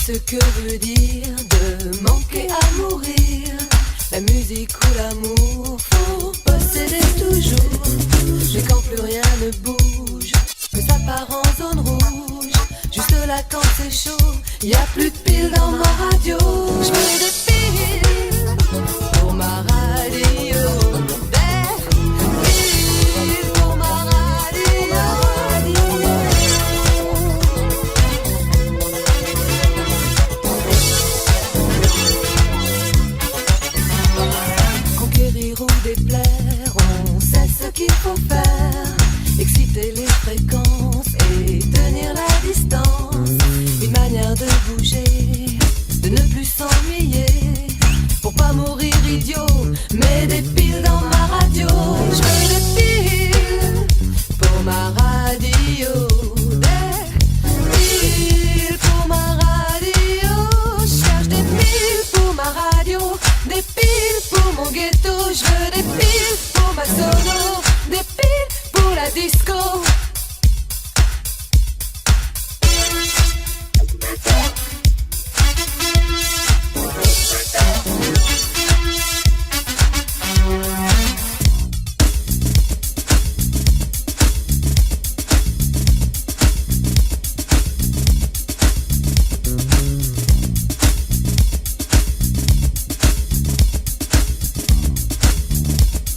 ce que veut dire de manquer à mourir. La musique ou l'amour, faut posséder toujours. Mais quand plus rien ne bouge, que ça part en zone rouge, juste là quand c'est chaud, y a plus de piles dans ma radio. Je mets des piles pour ma radio. Des piles pour ma radio. Conquérir ou déplaire, on sait ce qu'il faut faire. Exciter les fréquences et tenir la distance. Une manière de bouger, de ne plus s'ennuyer. Pour pas mourir idiot, mets des piles dans ma radio. Je mets des piles pour ma radio. Des piles pour ma radio. Je cherche des piles pour ma radio. Des piles pour mon ghetto. Je veux des piles pour ma solo. Des piles pour la disco.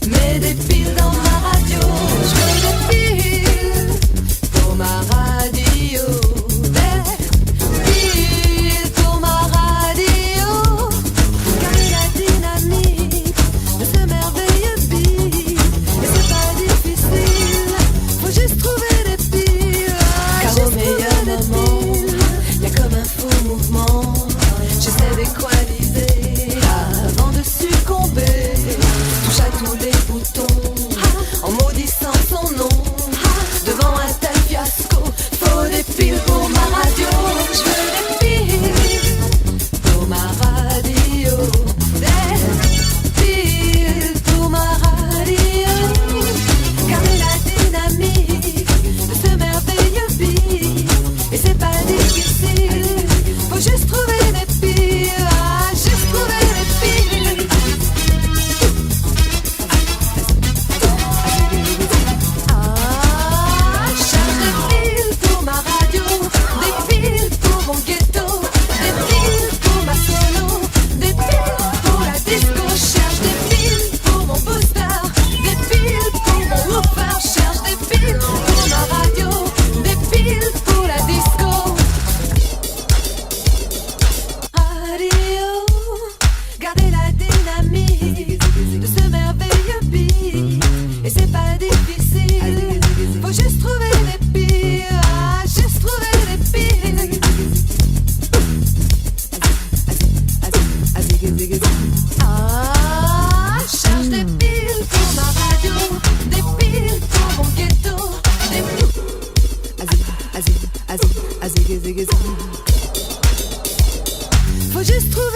Mets des piles dans ma radio. Je veux des piles pour ma radio. Des piles pour ma radio. Garder la dynamique de ce merveilleux beat. Et c'est pas difficile, faut juste trouver des piles. Car au meilleur moment, y'a comme un faux mouvement. J'essaie d'équaliser avant de succomber. Touche à tous les boutons en maudissant son nom. Devant un tel fiasco, faut des piles pour ma radio. Je veux des piles pour ma radio. Des piles pour ma radio. Garder la dynamique de ce merveilleux beat. Et c'est pas difficile, faut juste trouver des piles. Juste trouver des piles. Cherche des piles pour ma radio, des piles pour mon ghetto, des piles pour ma solo, des piles pour la disco. Cherche des piles pour mon booster, des piles pour mon woofer. Cherche des piles pour ma radio, des piles pour la disco. Radio, garder la dynamique de ce merveilleux beat. Et c'est pas difficile, faut juste trouver des piles. Juste trouver des piles. Cherche des piles pour ma radio, des piles pour mon ghetto, des faut juste trouver